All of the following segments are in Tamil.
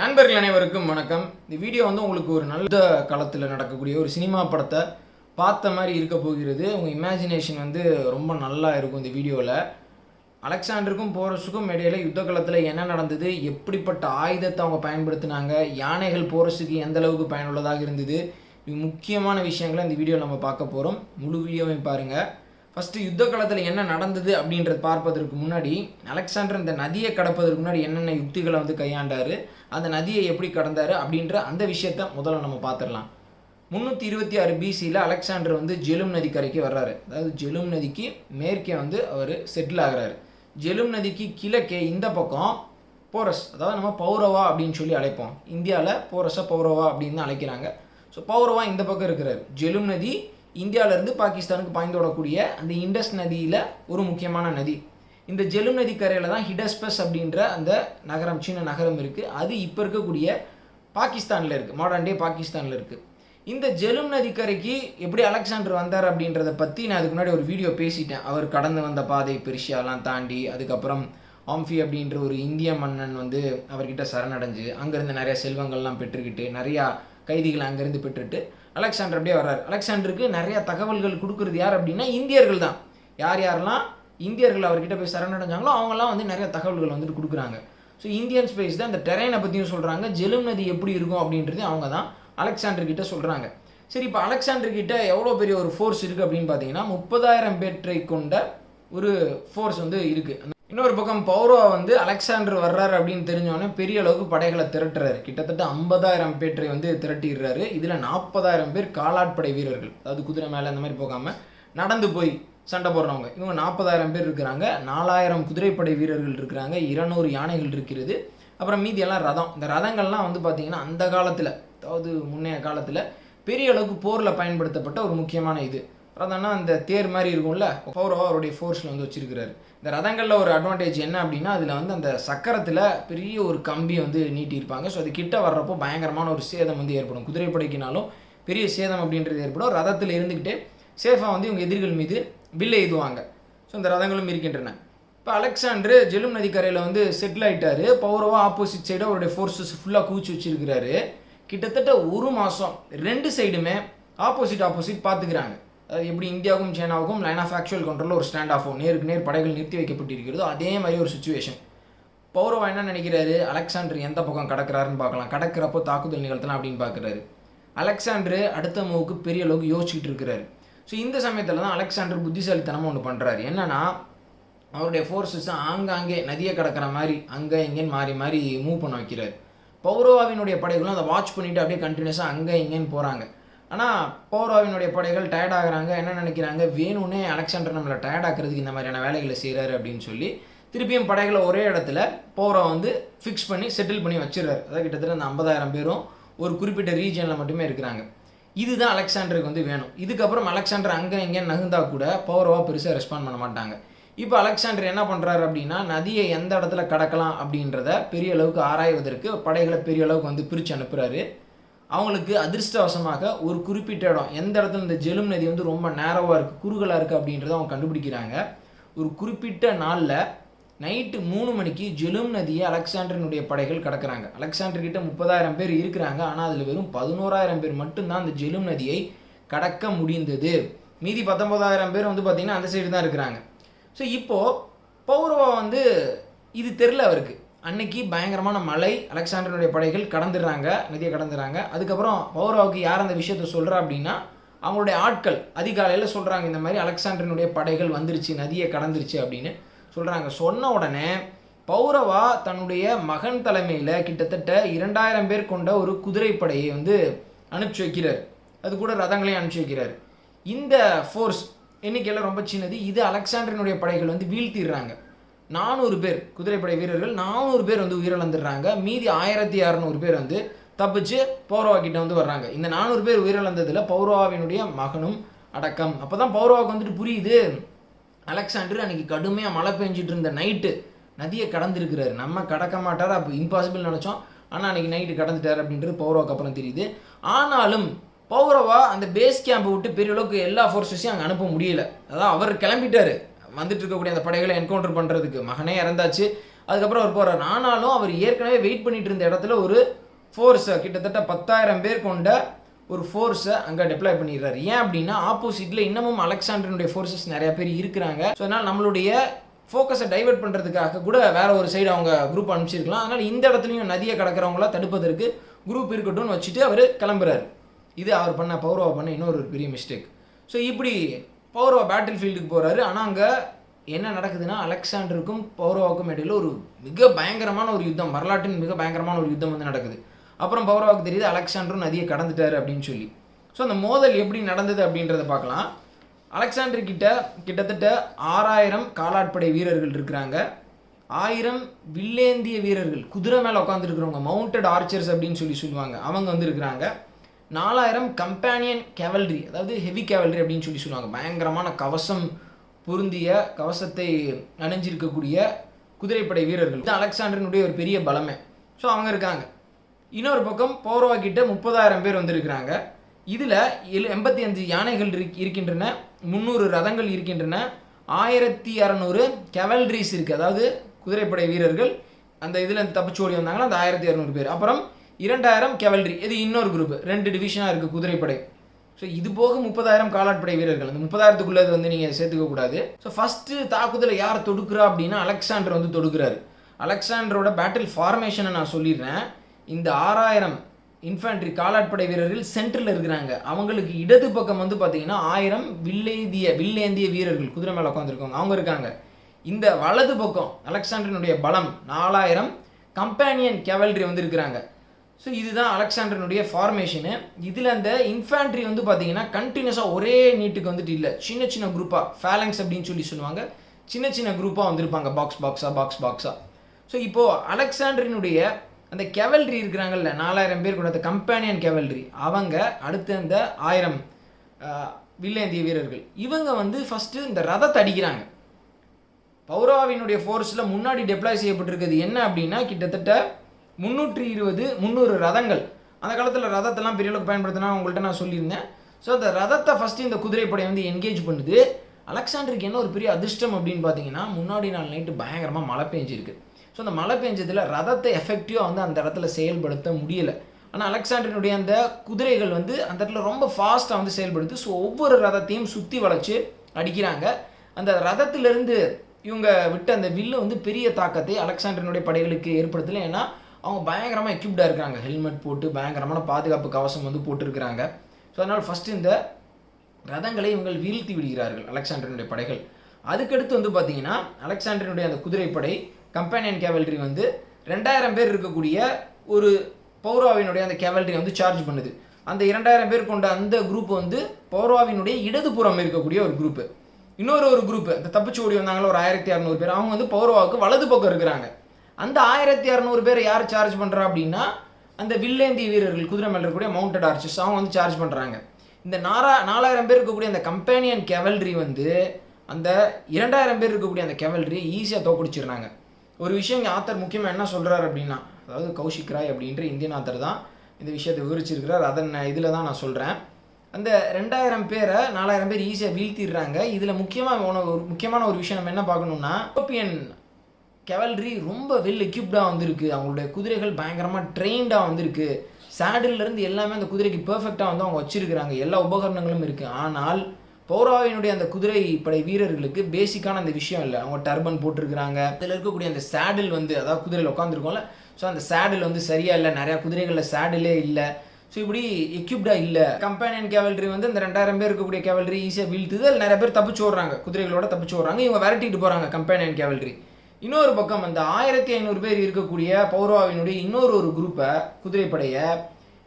நண்பர்கள் அனைவருக்கும் வணக்கம். இந்த வீடியோ உங்களுக்கு ஒரு நல்ல காலத்தில் நடக்கக்கூடிய ஒரு சினிமா படத்தை பார்த்த மாதிரி இருக்க போகிறது. உங்கள் இமேஜினேஷன் ரொம்ப நல்லா இருக்கும். இந்த வீடியோவில் அலெக்சாண்டருக்கும் போரஸுக்கும் இடையில யுத்த காலத்தில் என்ன நடந்தது, எப்படிப்பட்ட ஆயுதத்தை அவங்க பயன்படுத்தினாங்க, யானைகள் போரஸுக்கு எந்த அளவுக்கு பயனுள்ளதாக இருந்தது, இது முக்கியமான விஷயங்களை இந்த வீடியோவில் நம்ம பார்க்க போகிறோம். முழு வீடியோவையும் பாருங்கள். ஃபஸ்ட்டு யுத்த காலத்தில் என்ன நடந்தது அப்படின்றத பார்ப்பதற்கு முன்னாடி அலெக்சாண்டர் இந்த நதியை கடப்பதற்கு முன்னாடி என்னென்ன யுக்திகளை கையாண்டார், அந்த நதியை எப்படி கடந்தார் அப்படின்ற அந்த விஷயத்த முதல்ல நம்ம பார்த்துடலாம். 326 பிசியில் அலெக்சாண்டர் ஜெலும் நதி கரைக்கு வர்றாரு. அதாவது ஜெலும் நதிக்கு மேற்கே அவர் செட்டில் ஆகிறாரு. ஜெலும் நதிக்கு கிழக்கே இந்த பக்கம் போரஸ், அதாவது நம்ம பௌரவா அப்படின்னு சொல்லி அழைப்போம். இந்தியாவில் போரஸை பௌரவா அப்படின்னு தான் அழைக்கிறாங்க. ஸோ பௌரவா இந்த பக்கம் இருக்கிறார். ஜெலும் நதி இந்தியாவிலேருந்து பாகிஸ்தானுக்கு பாய்ந்தோடக்கூடிய அந்த இண்டஸ் நதியில் ஒரு முக்கியமான நதி. இந்த ஜெலும் நதி கரையில் தான் ஹிடஸ்பஸ் அப்படின்ற அந்த நகரம், சின்ன நகரம் இருக்குது. அது இப்போ இருக்கக்கூடிய பாகிஸ்தானில் இருக்குது, மாடர்ன் டே பாகிஸ்தானில் இருக்குது. இந்த ஜெலும் நதி கரைக்கு எப்படி அலெக்சாண்டர் வந்தார் அப்படின்றத பற்றி நான் அதுக்கு முன்னாடி ஒரு வீடியோ பேசிட்டேன். அவர் கடந்து வந்த பாதை பெர்ஷியாலாம் தாண்டி, அதுக்கப்புறம் ஆம்ஃபி அப்படின்ற ஒரு இந்திய மன்னன் அவர்கிட்ட சரணடைஞ்சு அங்கேருந்து நிறைய செல்வங்கள்லாம் பெற்றுக்கிட்டு, நிறையா கைதிகளை அங்கேருந்து பெற்றுட்டு அலெக்சாண்டர் அப்படியே வர்றார். அலெக்சாண்டருக்கு நிறைய தகவல்கள் கொடுக்குறது யார் அப்படின்னா இந்தியர்கள் தான். யாரெல்லாம் இந்தியர்கள் அவர்கிட்ட போய் சரணடைஞ்சாங்களோ அவங்கெல்லாம் நிறைய தகவல்கள் கொடுக்குறாங்க. ஸோ இந்தியன் ஸ்பேஸ் தான் இந்த டெரைனை பற்றியும் சொல்கிறாங்க. ஜெலும் நதி எப்படி இருக்கும் அப்படின்றது அவங்க தான் அலெக்சாண்டர் கிட்ட சொல்கிறாங்க. சரி, இப்போ அலெக்சாண்டர் கிட்ட எவ்வளோ பெரிய ஒரு ஃபோர்ஸ் இருக்குது அப்படின்னு பார்த்தீங்கன்னா 30,000 பேரை கொண்ட ஒரு ஃபோர்ஸ் இருக்குது. இன்னொரு பக்கம் பௌரவா அலெக்சாண்டர் வர்றாரு அப்படின்னு தெரிஞ்சோடனே பெரிய அளவுக்கு படைகளை திரட்டுறாரு. கிட்டத்தட்ட 50,000 பேரை திரட்டிடுறாரு. இதில் 40,000 பேர் காலாட்படை வீரர்கள், அதாவது குதிரை மேலே அந்த மாதிரி போகாமல் நடந்து போய் சண்டை போடுறவங்க. இவங்க 40,000 பேர் இருக்கிறாங்க. 4,000 குதிரைப்படை வீரர்கள் இருக்கிறாங்க. 200 யானைகள் இருக்கிறது. அப்புறம் மீதி எல்லாம் ரதம். இந்த ரதங்கள்லாம் பார்த்தீங்கன்னா அந்த காலத்தில், அதாவது முன்னைய காலத்தில் பெரிய அளவுக்கு போரில் பயன்படுத்தப்பட்ட ஒரு முக்கியமான இது. ரதம்னா அந்த தேர் மாதிரி இருக்கும்ல, பௌரவா அவருடைய ஃபோர்ஸில் வச்சிருக்கிறாரு. இந்த ரதங்களில் ஒரு அட்வான்டேஜ் என்ன அப்படின்னா அதில் அந்த சக்கரத்தில் பெரிய ஒரு கம்பி நீட்டியிருப்பாங்க. ஸோ அது கிட்ட வர்றப்போ பயங்கரமான ஒரு சேதம் ஏற்படும். குதிரைப்படைக்கினாலும் பெரிய சேதம் அப்படின்றது ஏற்படும். ரதத்தில் இருந்துக்கிட்டே சேஃபாக இவங்க எதிரிகள் மீது வில்லை எய்துவாங்க. ஸோ இந்த ரதங்களும் இருக்கின்றன. இப்போ அலெக்சாண்டர் ஜெலும் நதி கரையில் செட்டில் ஆகிட்டார். பௌரவா ஆப்போசிட் சைடாக அவருடைய ஃபோர்ஸஸ் ஃபுல்லாக கூச்சி வச்சிருக்கிறாரு. கிட்டத்தட்ட ஒரு மாதம் 2 சைடுமே ஆப்போசிட் பார்த்துக்கிறாங்க. அது எப்படி இந்தியாவுக்கும் சைனாவுக்கும் லைன் ஆஃப் ஆக்சுவல் கண்ட்ரோலில் ஒரு ஸ்டாண்ட் ஆஃப் நேருக்கு நேர் படைகள் நிறுத்தி வைக்கப்பட்டிருக்கிறதோ அதே மாதிரி ஒரு சுச்சுவேஷன். பௌரவா என்ன நினைக்கிறாரு, அலெக்சாண்டர் எந்த பக்கம் கடக்கிறாருன்னு பார்க்கலாம், கடக்கிறப்போ தாக்குதல் நிகழ்த்தலாம் அப்படின்னு பார்க்குறாரு. அலெக்சாண்டர் அடுத்த மூவுக்கு பெரிய அளவுக்கு யோசிச்சுட்டு இருக்கிறாரு. ஸோ இந்த சமயத்தில் தான் அலெக்சாண்டர் புத்திசாலித்தனமாக ஒன்று பண்ணுறாரு. என்னன்னா, அவருடைய ஃபோர்ஸஸ் ஆங்காங்கே நதியை கடக்கிற மாதிரி அங்கே இங்கேன்னு மாறி மாறி மூவ் பண்ண வைக்கிறார். பௌரவாவினுடைய படைகளும் அதை வாட்ச் பண்ணிவிட்டு அப்படியே கண்டினியூஸாக அங்கே இங்கேன்னு போகிறாங்க. ஆனால் பௌரவாவினுடைய படைகள் டயர்ட் ஆகுறாங்க. என்ன நினைக்கிறாங்க, வேணும்னே அலெக்சாண்டர் நம்மளை டயர்ட் ஆக்குறதுக்கு இந்த மாதிரியான வேலைகளை செய்கிறாரு அப்படின்னு சொல்லி திருப்பியும் படைகளை ஒரே இடத்துல பௌரவா ஃபிக்ஸ் பண்ணி செட்டில் பண்ணி வச்சிடறாரு. அதாவது கிட்டத்தட்ட அந்த 50,000 பேரும் ஒரு குறிப்பிட்ட ரீஜனில் மட்டுமே இருக்கிறாங்க. இதுதான் அலெக்சாண்டருக்கு வேணும். இதுக்கப்புறம் அலெக்சாண்டர் அங்கே இங்கே நகுந்தா கூட பௌரவா பெருசாக ரெஸ்பாண்ட் பண்ண மாட்டாங்க. இப்போ அலெக்சாண்டர் என்ன பண்ணுறாரு அப்படின்னா, நதியை எந்த இடத்துல கடக்கலாம் அப்படின்றத பெரிய அளவுக்கு ஆராய்வதற்கு படைகளை பெரிய அளவுக்கு பிரித்து அனுப்புகிறாரு. அவங்களுக்கு அதிர்ஷ்டவசமாக ஒரு குறிப்பிட்ட இடம், எந்த இடத்துல இந்த ஜெலும் நதி ரொம்ப நேரவாக இருக்குது, குறுகலாக இருக்குது அப்படின்றத அவங்க கண்டுபிடிக்கிறாங்க. ஒரு குறிப்பிட்ட நாளில் நைட்டு 3 மணிக்கு ஜெலும் நதியை அலெக்சாண்டரினுடைய படைகள் கடக்கிறாங்க. அலெக்சாண்டர்கிட்ட 30,000 பேர் இருக்கிறாங்க. ஆனால் அதில் வெறும் 11,000 பேர் மட்டும்தான் அந்த ஜெலும் நதியை கடக்க முடிந்தது. மீதி 19,000 பேர் பார்த்திங்கன்னா அந்த சைடு தான் இருக்கிறாங்க. ஸோ இப்போது பௌரவா இது தெரில அவருக்கு. அன்னைக்கு பயங்கரமான மழை, அலெக்சாண்டருடைய படைகள் கடந்துடுறாங்க, நதியை கடந்துடுறாங்க. அதுக்கப்புறம் பௌரவாவுக்கு யார் அந்த விஷயத்த சொல்கிறா அப்படின்னா அவங்களுடைய ஆட்கள் அதிகாலையில் சொல்கிறாங்க, இந்த மாதிரி அலெக்சாண்டரினுடைய படைகள் வந்துருச்சு, நதியை கடந்துருச்சு அப்படின்னு சொல்கிறாங்க. சொன்ன உடனே பௌரவா தன்னுடைய மகன் தலைமையில் கிட்டத்தட்ட 2,000 பேர் கொண்ட ஒரு குதிரைப்படையை அனுப்பிச்சி வைக்கிறார். அது கூட ரதங்களையும் அனுப்பிச்சி வைக்கிறார். இந்த ஃபோர்ஸ் எண்ணிக்கையில் ரொம்ப சின்னது. இது அலெக்சாண்டரினுடைய படைகள் வீழ்த்திடுறாங்க. 400 பேர் குதிரைப்படை வீரர்கள் 400 பேர் உயிரிழந்துடுறாங்க. மீதி 1,600 பேர் தப்பிச்சு பௌரவா கிட்ட வர்றாங்க. இந்த 400 பேர் உயிரிழந்ததில் பௌரவாவினுடைய மகனும் அடக்கம். அப்போ தான் பௌரவாவுக்கு புரியுது, அலெக்சாண்டர் அன்றைக்கி கடுமையாக மழை பெஞ்சிட்டு இருந்த நைட்டு நதியை கடந்திருக்கிறாரு. நம்ம கடக்க மாட்டார், அப்போ இம்பாசிபிள் நினச்சோம், ஆனால் அன்றைக்கி நைட்டு கடந்துட்டார் அப்படின்றது பௌரவாவுக்கு அப்புறம் தெரியுது. ஆனாலும் பௌரவா அந்த பேஸ் கேம்பை விட்டு பெரிய அளவுக்கு எல்லா ஃபோர்ஸஸையும் அங்கே அனுப்ப முடியல. அதான் அவர் கிளம்பிட்டார் வந்துட்டு இருக்கக்கூடிய அந்த படைகளை என்கவுண்டர் பண்ணுறதுக்கு. மகனே இறந்தாச்சு, அதுக்கப்புறம் அவர் போகிறார். ஆனாலும் அவர் ஏற்கனவே வெயிட் பண்ணிட்டு இருந்த இடத்துல ஒரு ஃபோர்ஸை கிட்டத்தட்ட 10,000 பேர் கொண்ட ஒரு ஃபோர்ஸை அங்கே டெப்ளாய் பண்ணிடுறாரு. ஏன் அப்படின்னா ஆப்போசிட்டில் இன்னமும் அலெக்சாண்டரினுடைய ஃபோர்ஸஸ் நிறைய பேர் இருக்கிறாங்க. ஸோ அதனால் நம்மளுடைய ஃபோக்கஸை டைவெர்ட் பண்ணுறதுக்காக கூட வேற ஒரு சைடு அவங்க குரூப் அனுப்பிச்சிருக்கலாம். அதனால் இந்த இடத்துலையும் நதியை கடக்கிறவங்கள தடுப்பதற்கு குரூப் இருக்கட்டும்னு வச்சுட்டு அவர் கிளம்புறாரு. இது அவர் பண்ண பௌரவா பண்ண இன்னொரு பெரிய மிஸ்டேக். ஸோ இப்படி பௌரவா பேட்டில் ஃபீல்டுக்கு போகிறாரு. ஆனால் அங்கே என்ன நடக்குதுன்னா அலெக்சாண்டருக்கும் பௌரவாவுக்கும் இடையில் ஒரு மிக பயங்கரமான ஒரு யுத்தம், வரலாற்றின் மிக பயங்கரமான ஒரு யுத்தம் வந்து நடக்குது. அப்புறம் பௌரவாவுக்கு தெரியுது அலெக்சாண்டரும் நதியை கடந்துட்டாரு அப்படின்னு சொல்லி. ஸோ அந்த மோதல் எப்படி நடந்தது அப்படின்றத பார்க்கலாம். அலெக்சாண்டர் கிட்டத்தட்ட 6000 காலாட்படை வீரர்கள் இருக்கிறாங்க, 1000 வில்லேந்திய வீரர்கள், குதிரை மேலே உட்காந்துருக்கிறவங்க, மவுண்டட் ஆர்ச்சர்ஸ் அப்படின்னு சொல்லுவாங்க, அவங்க வந்து இருக்கிறாங்க. 4000 கம்பேனியன் கேவல்ரி, அதாவது ஹெவி கேவல்ரி அப்படின்னு சொல்லுவாங்க, பயங்கரமான கவசம் பொருந்திய கவசத்தை அணிஞ்சிருக்கக்கூடிய குதிரைப்படை வீரர்கள். இது அலெக்சாண்டரினுடைய ஒரு பெரிய பலமே. ஸோ அவங்க இருக்காங்க. இன்னொரு பக்கம் பௌரவா கிட்ட 30,000 பேர் வந்திருக்கிறாங்க. இதில் 85 யானைகள் இருக்கின்றன, 300 ரதங்கள் இருக்கின்றன, 1600 கேவல்ரிஸ் இருக்குது, அதாவது குதிரைப்படை வீரர்கள். அந்த இதில் தப்பிச்சோடி வந்தாங்களா அந்த 1600 பேர். அப்புறம் 2000 கேவல்ரி, இது இன்னொரு குரூப், 2 டிவிஷனாக இருக்குது குதிரைப்படை. ஸோ இது போக 30,000 காலாட்படை வீரர்கள். அந்த 30,000க்குள்ளது வந்து நீங்கள் சேர்த்துக்கக்கூடாது. ஸோ ஃபஸ்ட்டு தாக்குதலை யார் தொடுக்கிறா அப்படின்னா அலெக்சாண்டர் வந்து தொடுக்கிறாரு. அலெக்சாண்டரோட பேட்டில் ஃபார்மேஷனை நான் சொல்லிடுறேன். இந்த 6000 இன்ஃபேண்ட்ரி காலாட்படை வீரர்கள் சென்டரில் இருக்கிறாங்க. அவங்களுக்கு இடது பக்கம் வந்து பார்த்தீங்கன்னா 1000 வில்லேந்திய வீரர்கள் குதிரை மேலே உட்காந்துருக்காங்க, அவங்க இருக்காங்க. இந்த வலது பக்கம் அலெக்சாண்டரினுடைய பலம் 4000 கம்பேனியன் கேவல்ரி வந்து இருக்கிறாங்க. ஸோ இதுதான் அலெக்சாண்டரினுடைய ஃபார்மேஷனு. இதில் அந்த இன்ஃபேண்ட்ரி வந்து பார்த்தீங்கன்னா கண்டினியூஸாக ஒரே நீட்டுக்கு வந்துட்டு இல்லை, சின்ன சின்ன குரூப்பாக, ஃபேலங்ஸ் அப்படின்னு சொல்லுவாங்க, சின்ன சின்ன குரூப்பாக வந்திருப்பாங்க, பாக்ஸ் பாக்ஸாக. ஸோ இப்போது அலெக்சாண்டரினுடைய அந்த கேவல்ரி இருக்கிறாங்கல்ல, 4000 பேர் கூட அந்த கம்பேனியன் கேவல்ரி, அவங்க அடுத்து அந்த 1000 வில்லேந்திய வீரர்கள், இவங்க வந்து ஃபஸ்ட்டு இந்த ரதத்தை அடிக்கிறாங்க. பௌரவாவினுடைய ஃபோர்ஸில் முன்னாடி டெப்ளாய் செய்யப்பட்டிருக்கிறது என்ன அப்படின்னா கிட்டத்தட்ட 300 ரதங்கள். அந்த காலத்தில் ரதத்தெல்லாம் பெரிய அளவுக்கு பயன்படுத்தினா உங்கள்கிட்ட நான் சொல்லியிருந்தேன். ஸோ அந்த ரதத்தை ஃபஸ்ட்டு இந்த குதிரைப்படை வந்து என்கேஜ் பண்ணுது. அலெக்சாண்டருக்கு என்ன ஒரு பெரிய அதிர்ஷ்டம் அப்படின்னு பார்த்தீங்கன்னா முன்னாடி நாள் நைட்டு பயங்கரமாக மழை பெஞ்சிருக்கு. ஸோ அந்த மழை பெஞ்சதில் ரதத்தை எஃபெக்டிவாக வந்து அந்த இடத்துல செயல்படுத்த முடியலை. ஆனால் அலெக்சாண்டரினுடைய அந்த குதிரைகள் வந்து அந்த இடத்துல ரொம்ப ஃபாஸ்ட்டாக வந்து செயல்படுது. ஸோ ஒவ்வொரு ரதத்தையும் சுற்றி வளைச்சு அடிக்கிறாங்க. அந்த ரதத்திலிருந்து இவங்க விட்ட அந்த வில்லு வந்து பெரிய தாக்கத்தை அலெக்சாண்டரினுடைய படைகளுக்கு ஏற்படுத்தலை. ஏன்னா அவங்க பயங்கரமாக எக்யூப்டாக இருக்காங்க, ஹெல்மெட் போட்டு பயங்கரமான பாதுகாப்பு கவசம் வந்து போட்டிருக்கிறாங்க. ஸோ அதனால் ஃபஸ்ட்டு இந்த ரதங்களை இவங்கள் வீழ்த்தி விடுகிறார்கள் அலெக்சாண்டரினுடைய படைகள். அதுக்கடுத்து வந்து பார்த்தீங்கன்னா அலெக்சாண்டரினுடைய அந்த குதிரைப்படை கம்பேனியன் கேவல்ரி வந்து 2000 பேர் இருக்கக்கூடிய ஒரு பௌரவாவினுடைய அந்த கேவல்ரி வந்து சார்ஜ் பண்ணுது. அந்த 2000 பேர் கொண்ட அந்த குரூப் வந்து பௌரவாவினுடைய இடதுபுறம் இருக்கக்கூடிய ஒரு குரூப்பு. இன்னொரு குரூப்பு இந்த தப்பிச்சு ஓடி வந்தாங்களோ ஒரு 1600 பேர், அவங்க வந்து பௌரவாவுக்கு வலது பக்கம் இருக்கிறாங்க. அந்த 1600 பேர் யார் சார்ஜ் பண்ணுறா அப்படின்னா அந்த வில்லேந்திய வீரர்கள், குதிரை மேலே இருக்கக்கூடிய மவுண்டட் ஆர்ச்சர்ஸ், அவங்க வந்து சார்ஜ் பண்ணுறாங்க. இந்த 4000 பேர் இருக்கக்கூடிய அந்த கம்பேனியன் கேவல்ரி வந்து அந்த 2000 பேர் இருக்கக்கூடிய அந்த கேவல்ரியை ஈஸியாக தோக்கடிச்சிடுறாங்க. ஒரு விஷயம் இங்கே ஆத்தர் முக்கியமாக என்ன சொல்கிறார் அப்படின்னா, அதாவது கௌஷிக் ராய் அப்படின்ற இந்தியன் ஆத்தர் தான் இந்த விஷயத்தை விவரிச்சிருக்கிறார். அதன் இதில் தான் நான் சொல்கிறேன். அந்த 2000 பேரை 4000 பேர் ஈஸியாக வீழ்த்திடுறாங்க. இதில் முக்கியமான ஒரு விஷயம் நம்ம என்ன பார்க்கணுன்னா, யூரோப்பியன் கேவல்ரி ரொம்ப வெல் எக்யூப்டாக வந்திருக்கு, அவங்களுடைய குதிரைகள் பயங்கரமாக ட்ரெயின்டாக வந்திருக்கு, சேடில்லேருந்து எல்லாமே அந்த குதிரைக்கு பெர்ஃபெக்டாக வந்து அவங்க வச்சுருக்கிறாங்க, எல்லா உபகரணங்களும் இருக்குது. ஆனால் பௌரவாவினுடைய அந்த குதிரை படை வீரர்களுக்கு பேசிக்கான அந்த விஷயம் இல்லை. அவங்க டர்பன் போட்டிருக்கிறாங்க, அதில் இருக்கக்கூடிய அந்த சேடில் வந்து, அதாவது குதிரையில் உட்காந்துருக்கோம்ல, ஸோ அந்த சேடில் வந்து சரியாக இல்லை, நிறையா குதிரைகளில் சேடிலே இல்லை. ஸோ இப்படி எக்யூப்டாக இல்லை. கம்பேனியன் கேவல்ரி வந்து அந்த 2000 பேர் இருக்கக்கூடிய கேவல்ரி ஈஸியாக வீழ்த்துது. அதில் நிறைய பேர் தப்பிச்சு ஓடுறாங்க, குதிரைகளோட தப்பிச்சு ஓடுறாங்க, இவங்க விரட்டிட்டு போகிறாங்க கம்பேனியன் கேவல்ரி. இன்னொரு பக்கம் அந்த 1500 பேர் இருக்கக்கூடிய பௌரவாவினுடைய இன்னொரு குரூப்பை, குதிரைப்படையை,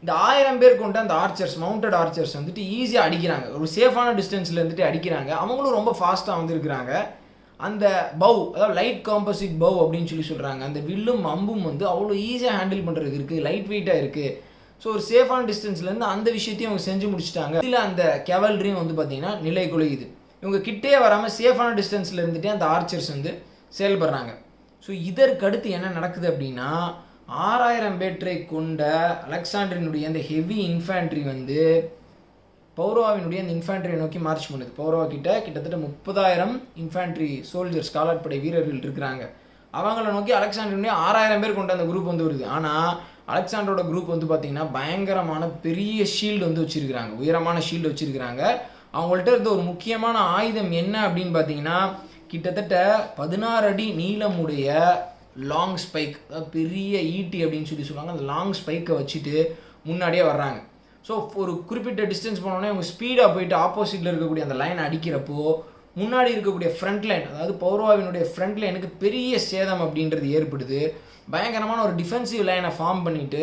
இந்த 1000 பேர் கொண்ட அந்த ஆர்ச்சர்ஸ், மவுண்டட் ஆர்ச்சர்ஸ் வந்துட்டு ஈஸியாக அடிக்கிறாங்க, ஒரு சேஃபான டிஸ்டன்ஸில் இருந்துட்டு அடிக்கிறாங்க. அவங்களும் ரொம்ப ஃபாஸ்ட்டாக வந்துருக்கிறாங்க. அந்த பவ், அதாவது லைட் காம்போசிட் பவ் அப்படின்னு சொல்கிறாங்க, அந்த வில்லும் அம்பும் வந்து அவ்வளோ ஈஸியாக ஹேண்டில் பண்ணுறதுக்கு இருக்குது, லைட் வெயிட்டாக இருக்குது. ஸோ ஒரு சேஃபான டிஸ்டன்ஸ்லேருந்து அந்த விஷயத்தையும் அவங்க செஞ்சு முடிச்சிட்டாங்க. இதில் அந்த கேவல்ரியும் வந்து பார்த்திங்கன்னா நிலை குலையுது. இவங்க கிட்டே வராமல் சேஃபான டிஸ்டன்ஸில் இருந்துகிட்டே அந்த ஆர்ச்சர்ஸ் வந்து செயல்படுறாங்க. ஸோ இதற்கடுத்து என்ன நடக்குது அப்படின்னா 6000 பேற்றை கொண்ட அலெக்சாண்டரினுடைய அந்த ஹெவி இன்ஃபேண்ட்ரி வந்து பௌரவாவினுடைய அந்த இன்ஃபேண்ட்ரியை நோக்கி மார்ச் பண்ணுது. பௌரவா கிட்டத்தட்ட 30,000 இன்ஃபேண்ட்ரி சோல்ஜர்ஸ், காலாட்படை வீரர்கள் இருக்கிறாங்க. அவங்கள நோக்கி அலெக்சாண்டர் 6000 பேர் கொண்ட அந்த குரூப் வந்து வருது. ஆனால் அலெக்சாண்டரோட குரூப் வந்து பார்த்தீங்கன்னா பயங்கரமான பெரிய ஷீல்டு வந்து வச்சுருக்கிறாங்க, உயரமான ஷீல்டு வச்சுருக்கிறாங்க. அவங்கள்ட்ட இருந்த ஒரு முக்கியமான ஆயுதம் என்ன அப்படின்னு பார்த்தீங்கன்னா கிட்டத்தட்ட 16 அடி நீளமுடைய லாங் ஸ்பைக், அதாவது பெரிய ஈட்டி அப்படின்னு சொல்லுவாங்க. அந்த லாங் ஸ்பைக்கை வச்சுட்டு முன்னாடியே வர்றாங்க. ஸோ ஒரு குறிப்பிட்ட டிஸ்டன்ஸ் போனோடனே அவங்க ஸ்பீடாக போயிட்டு ஆப்போசிட்டில் இருக்கக்கூடிய அந்த லைன் அடிக்கிறப்போ முன்னாடி இருக்கக்கூடிய ஃப்ரண்ட் லைன், அதாவது பௌரவாவினுடைய ஃப்ரண்ட் லைனுக்கு பெரிய சேதம் அப்படின்றது ஏற்படுது. பயங்கரமான ஒரு டிஃபென்சிவ் லைனை ஃபார்ம் பண்ணிவிட்டு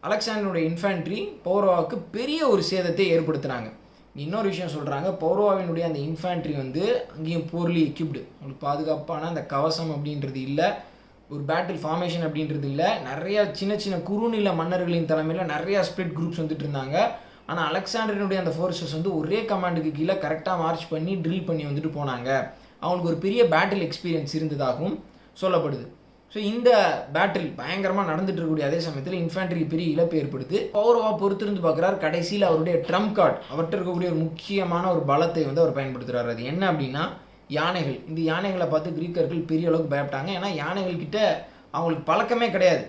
அலெக்சாண்டருடைய இன்ஃபேண்ட்ரி பௌரவாவுக்கு பெரிய ஒரு சேதத்தை ஏற்படுத்துனாங்க. இன்னொரு விஷயம் சொல்கிறாங்க, பௌரவாவினுடைய அந்த இன்ஃபேண்ட்ரி வந்து அங்கேயும் போர்லி எக்யூப்டு, உங்களுக்கு பாதுகாப்பான அந்த கவசம் அப்படின்றது இல்லை, ஒரு பேட்டில் ஃபார்மேஷன் அப்படின்றது இல்லை. நிறையா சின்ன சின்ன குறுநில மன்னர்களின் தலைமையில் நிறையா ஸ்பிளிட் குரூப்ஸ் வந்துட்டு இருந்தாங்க. ஆனால் அலெக்சாண்டரினுடைய அந்த ஃபோர்ஸஸ் வந்து ஒரே கமாண்டுக்கு கீழே கரெக்டாக மார்ச் பண்ணி ட்ரில் பண்ணி வந்துட்டு போனாங்க. அவங்களுக்கு ஒரு பெரிய பேட்டில் எக்ஸ்பீரியன்ஸ் இருந்ததாகவும் சொல்லப்படுது. ஸோ இந்த பேட்டில் பயங்கரமாக நடந்துட்டு இருக்கக்கூடிய அதே சமயத்தில் இன்ஃபேண்ட்ரிக்கு பெரிய இழப்பு ஏற்படுது. பௌரவா பொறுத்திருந்து பார்க்குறாரு. கடைசியில் அவருடைய ட்ரம்ப் கார்டு, அவர்கிட்ட இருக்கக்கூடிய ஒரு முக்கியமான ஒரு பலத்தை வந்து அவர் பயன்படுத்துகிறார். அது என்ன அப்படின்னா யானைகள். இந்த யானைகளை பார்த்து கிரீக்கர்கள் பெரிய அளவுக்கு பயப்பட்டாங்க. ஏன்னா யானைகள் கிட்ட அவங்களுக்கு பழக்கமே கிடையாது.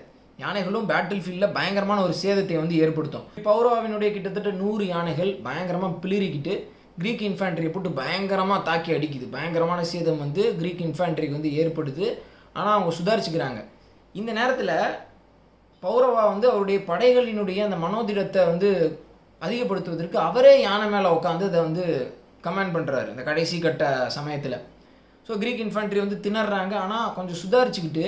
யானைகளும் பேட்டில் ஃபீல்டில் பயங்கரமான ஒரு சேதத்தை வந்து ஏற்படுத்தும். பௌரவாவினுடைய கிட்டத்தட்ட 100 யானைகள் பயங்கரமாக பிளிரிக்கிட்டு கிரீக் இன்ஃபேண்ட்ரியை போட்டு பயங்கரமாக தாக்கி அடிக்குது. பயங்கரமான சேதம் வந்து கிரீக் இன்ஃபேண்ட்ரிக்கு வந்து ஏற்படுது. ஆனால் அவங்க சுதாரிச்சுக்கிறாங்க. இந்த நேரத்தில் பௌரவா வந்து அவருடைய படைகளினுடைய அந்த மனோதிடத்தை வந்து அதிகப்படுத்துவதற்கு அவரே யானை மேலே உட்காந்து அதை வந்து கமாண்ட் பண்ணுறாரு இந்த கடைசி கட்ட சமயத்தில். ஸோ கிரீக் இன்ஃபேண்ட்ரி வந்து திணறாங்க. ஆனால் கொஞ்சம் சுதாரிச்சுக்கிட்டு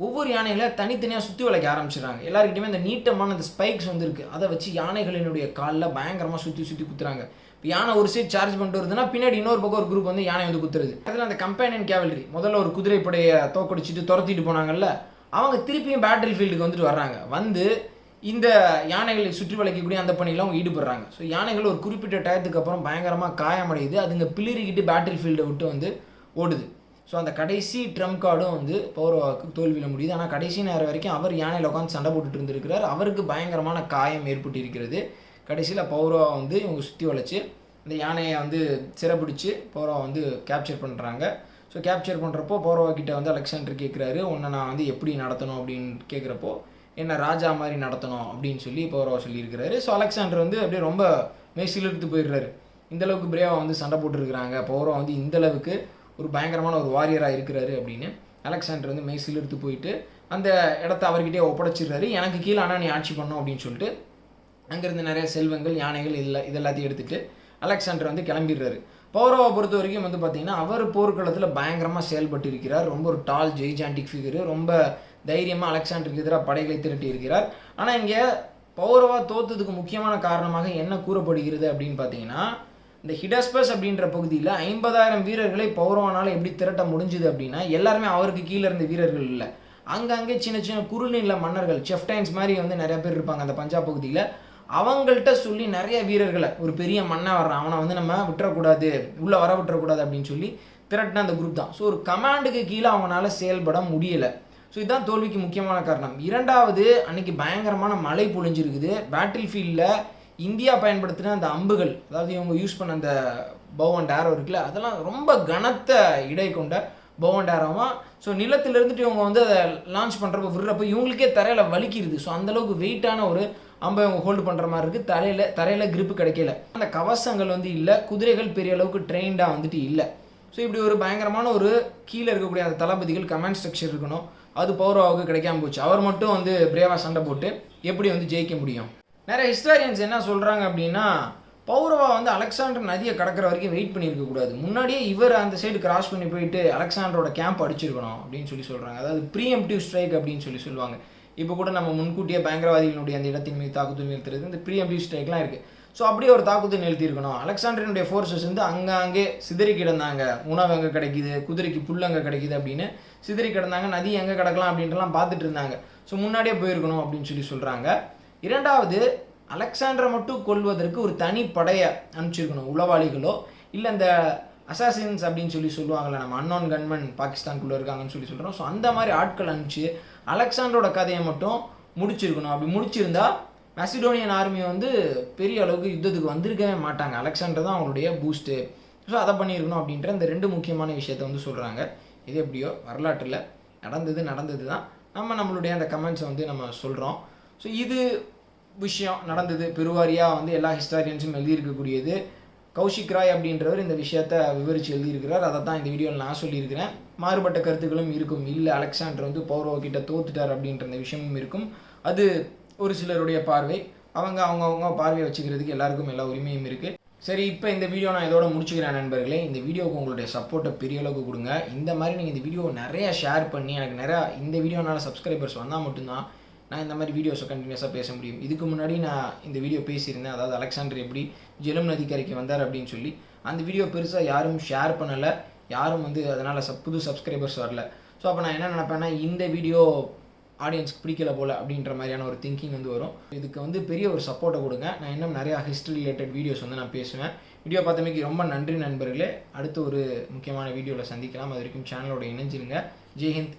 ஒவ்வொரு யானைகளை தனித்தனியாக சுற்றி வளைக்க ஆரம்பிச்சிடுறாங்க. எல்லாருக்கிட்டையுமே அந்த நீட்டமான அந்த ஸ்பைக்ஸ் வந்து இருக்குது, அதை வச்சு யானைகளினுடைய காலில் பயங்கரமாக சுற்றி சுற்றி குத்துறாங்க. இப்போ யானை ஒரு சைட் சார்ஜ் பண்ணிட்டு வருதுன்னா பின்னாடி இன்னொரு பக்கம் ஒரு குரூப் வந்து யானை வந்து குத்துறது. அதில் அந்த கம்பேனியன் கேவலரி முதல்ல ஒரு குதிரைப்படையை தோக்கடிச்சிட்டு துரத்திட்டு போனாங்கல்ல, அவங்க திருப்பியும் பேட்டில் ஃபீல்டுக்கு வந்துட்டு வர்றாங்க. வந்து இந்த யானைகளை சுற்றி வளைக்கக்கூடிய அந்த பணியில் அவங்க ஈடுபடுறாங்க. ஸோ யானைகள் ஒரு குறிப்பிட்ட டயத்துக்கு அப்புறம் பயங்கரமாக காயமடையுது. அதுங்க பிளிரிக்கிட்டு பேட்டில் ஃபீல்டை விட்டு வந்து ஓடுது. ஸோ அந்த கடைசி ட்ரம்ப் கார்டும் வந்து பௌரவாவுக்கு தோல்வியில் முடியுது. ஆனால் கடைசி நேரம் வரைக்கும் அவர் யானையில் உட்காந்து சண்டை போட்டுட்டு இருந்திருக்கிறார். அவருக்கு பயங்கரமான காயம் ஏற்பட்டு இருக்கிறது. கடைசியில் பௌரவா வந்து இவங்க சுற்றி வளைச்சு இந்த யானையை வந்து சிறைப்பிடிச்சு பௌரவா வந்து கேப்சர் பண்ணுறாங்க. ஸோ கேப்சர் பண்ணுறப்போ பௌரவா கிட்ட வந்து அலெக்சாண்டர் கேட்குறாரு, உன்னை நான் வந்து எப்படி நடத்தணும் அப்படின்னு கேட்குறப்போ என்ன ராஜா மாதிரி நடத்தணும் அப்படின்னு சொல்லி பௌரவா சொல்லியிருக்கிறாரு. ஸோ அலெக்சாண்டர் வந்து அப்படியே ரொம்ப மெய்சிலிருத்து போயிடுறாரு. இந்தளவுக்கு பிரேவாக வந்து சண்டை போட்டுருக்குறாங்க, பௌரவா வந்து இந்தளவுக்கு ஒரு பயங்கரமான ஒரு வாரியராக இருக்கிறாரு அப்படின்னு அலெக்சாண்டர் வந்து மெய்சிலிருத்து போயிட்டு அந்த இடத்த அவர்கிட்டே ஒப்படைச்சிடுறாரு. எனக்கு கீழே ஆனால் நீ ஆட்சி பண்ணணும் அப்படின்னு சொல்லிட்டு அங்கேருந்து நிறைய செல்வங்கள் யானைகள் இதெல்லாத்தையும் எடுத்துகிட்டு அலெக்சாண்டர் வந்து கிளம்பிடுறாரு. பௌரவா பொறுத்த வரைக்கும் வந்து பார்த்திங்கன்னா அவர் போர்க்களத்தில் பயங்கரமாக செயல்பட்டு இருக்கிறார். ரொம்ப ஒரு டால் ஜெய்ஜாண்டிக் ஃபிகரு, ரொம்ப தைரியமாக அலெக்சாண்டருக்கு எதிராக படைகளை திரட்டி இருக்கிறார். ஆனால் இங்கே பௌரவா தோற்றதுக்கு முக்கியமான காரணமாக என்ன கூறப்படுகிறது அப்படின்னு பார்த்தீங்கன்னா இந்த ஹிடாஸ்பஸ் அப்படின்ற பகுதியில் 50,000 வீரர்களை பௌரவனால் எப்படி திரட்ட முடிஞ்சுது அப்படின்னா எல்லாருமே அவருக்கு கீழே இருந்த வீரர்கள் இல்லை. அங்கங்கே சின்ன சின்ன குறுநில மன்னர்கள், செஃப்டைன்ஸ் மாதிரி வந்து நிறைய பேர் இருப்பாங்க அந்த பஞ்சாப் பகுதியில். அவங்கள்ட்ட சொல்லி நிறைய வீரர்களை, ஒரு பெரிய மன்னன் வர்றான் அவனை வந்து நம்ம விட்டுறக்கூடாது, உள்ளே வர விட்டுறக்கூடாது அப்படின்னு சொல்லி திரட்டின அந்த குரூப் தான். ஸோ ஒரு கமாண்டுக்கு கீழே அவங்களால செயல்பட முடியலை. ஸோ இதுதான் தோல்விக்கு முக்கியமான காரணம். இரண்டாவது, அன்றைக்கி பயங்கரமான மழை பொழிஞ்சிருக்குது. பேட்டில் ஃபீல்டில் இந்தியா பயன்படுத்தின அந்த அம்புகள், அதாவது இவங்க யூஸ் பண்ண அந்த பவ் அண்ட் ஆரோ இருக்குல்ல, அதெல்லாம் ரொம்ப கனத்த இடை கொண்ட பவ் அண்ட் ஆரோவாக. ஸோ நிலத்தில் இருந்துட்டு இவங்க வந்து அதை லான்ச் பண்ணுறப்போ விடுறப்போ இவங்களுக்கே தரையில் வலிக்கிறது. ஸோ அந்தளவுக்கு வெயிட்டான ஒரு அம்பை இவங்க ஹோல்டு பண்ணுற மாதிரி இருக்குது. தரையில் கிரிப்பு கிடைக்கல. அந்த கவசங்கள் வந்து இல்லை, குதிரைகள் பெரிய அளவுக்கு ட்ரெயின்டாக வந்துட்டு இல்லை. ஸோ இப்படி ஒரு பயங்கரமான ஒரு கீழே இருக்கக்கூடிய அந்த தளபதிகள் கமாண்ட் ஸ்ட்ரக்சர் இருக்கணும், அது பௌரவாவுக்கு கிடைக்காம போச்சு. அவர் மட்டும் வந்து பிரேவாக சண்டை போட்டு எப்படி வந்து ஜெயிக்க முடியும்? நிறைய ஹிஸ்டாரியன்ஸ் என்ன சொல்கிறாங்க அப்படின்னா பௌரவா வந்து அலெக்சாண்டர் நதியை கடக்கிற வரைக்கும் வெயிட் பண்ணியிருக்கக்கூடாது, முன்னாடியே இவர் அந்த சைடு கிராஸ் பண்ணி போயிட்டு அலெக்சாண்டரோட கேம்ப் அடிச்சிருக்கணும் அப்படின்னு சொல்லி சொல்கிறாங்க. அதாவது ப்ரீஎம்டிவ் ஸ்ட்ரைக் அப்படின்னு சொல்லி சொல்லுவாங்க. இப்போ கூட நம்ம முன்கூட்டியே பயங்கரவாதிகளுடைய அந்த இடத்தின் மீது தாக்குதல் நிறுத்துறது இந்த ப்ரீஎம்டிவ் ஸ்ட்ரைக்லாம் இருக்குது. ஸோ அப்படியே ஒரு தாக்குதல் நிறுத்தியிருக்கணும். அலெக்சாண்டரினுடைய ஃபோர்ஸஸ் வந்து அங்கே சிதறி கிடந்தாங்க. உணவு எங்கே கிடைக்குது, குதிரைக்கு புல் எங்கே கிடைக்குது அப்படின்னு சிதறி கிடந்தாங்க. நதி எங்கே கிடக்கலாம் அப்படின்ட்டுலாம் பார்த்துட்டு இருந்தாங்க. ஸோ முன்னாடியே போயிருக்கணும் அப்படின்னு சொல்லி சொல்கிறாங்க. இரண்டாவது, அலெக்சாண்டரை மட்டும் கொல்வதற்கு ஒரு தனி படையை அனுப்பிச்சிருக்கணும், உளவாளிகளோ இல்லை இந்த அசாசின்ஸ் அப்படின்னு சொல்லி சொல்லுவாங்கள்ல, நம்ம அன்னோன் கன்மன் பாகிஸ்தானுக்குள்ளே இருக்காங்கன்னு சொல்லி சொல்கிறோம். ஸோ அந்த மாதிரி ஆட்கள் அனுப்பிச்சு அலெக்சாண்டரோட கதையை மட்டும் முடிச்சிருக்கணும். அப்படி முடிச்சிருந்தா மெசிடோனியன் ஆர்மி வந்து பெரிய அளவுக்கு யுத்தத்துக்கு வந்திருக்கவே மாட்டாங்க. அலெக்சாண்டர் தான் அவங்களுடைய பூஸ்ட்டு. ஸோ அதை பண்ணியிருக்கணும் அப்படின்ற இந்த ரெண்டு முக்கியமான விஷயத்தை வந்து சொல்கிறாங்க. இது எப்படியோ வரலாற்றில் நடந்தது தான். நம்மளுடைய அந்த கமெண்ட்ஸை வந்து நம்ம சொல்கிறோம். ஸோ இது விஷயம் நடந்தது. பெருவாரியாக வந்து எல்லா ஹிஸ்டாரியன்ஸும் எழுதியிருக்கக்கூடியது. கௌஷிக் ராய் அப்படின்றவர் இந்த விஷயத்தை விவரித்து எழுதியிருக்கிறார். அதை தான் இந்த வீடியோவில் நான் சொல்லியிருக்கிறேன். மாறுபட்ட கருத்துக்களும் இருக்கும். இல்லை, அலெக்சாண்டர் வந்து பௌரவ கிட்ட தோத்துட்டார் அப்படின்ற இந்த விஷயமும் இருக்கும். அது ஒரு சிலருடைய பார்வை. அவங்க பார்வையை வச்சுக்கிறதுக்கு எல்லாருக்கும் எல்லா உரிமையும் இருக்குது. சரி, இப்போ இந்த வீடியோ நான் இதோட முடிச்சுக்கிறேன் நண்பர்களே. இந்த வீடியோவுக்கு உங்களுடைய சப்போர்ட்டை பெரிய அளவுக்கு கொடுங்க. இந்த மாதிரி நீங்கள் இந்த வீடியோவை நிறையா ஷேர் பண்ணி எனக்கு இந்த வீடியோனால் சப்ஸ்கிரைபர்ஸ் வந்தால் மட்டும்தான் நான் இந்த மாதிரி வீடியோஸை கண்டினியூஸாக பேச முடியும். இதுக்கு முன்னாடி நான் இந்த வீடியோ பேசியிருந்தேன். அதாவது அலெக்சாண்டர் எப்படி ஜெலம் நதிக்கரைக்கு வந்தார் அப்படின்னு சொல்லி. அந்த வீடியோ பெருசாக யாரும் ஷேர் பண்ணலை. யாரும் வந்து அதனால் புது சப்ஸ்கிரைபர்ஸ் வரல. ஸோ அப்போ நான் என்ன நினைப்பேன்னா, இந்த வீடியோ ஆடியன்ஸ்க்கு பிடிக்கல போல் அப்படின்ற மாதிரியான ஒரு திங்கிங் வந்து வரும். இதுக்கு வந்து பெரிய ஒரு சப்போர்ட்டை கொடுங்க. நான் இன்னும் நிறையா ஹிஸ்ட்ரி ரிலேட்டட் வீடியோஸ் வந்து நான் பேசுவேன். வீடியோ பார்த்தமைக்கு ரொம்ப நன்றி நண்பர்களே. அடுத்து ஒரு முக்கியமான வீடியோவில் சந்திக்கலாம். அது வரைக்கும் சேனலோட இணைஞ்சிருங்க. ஜெய்ஹிந்த்.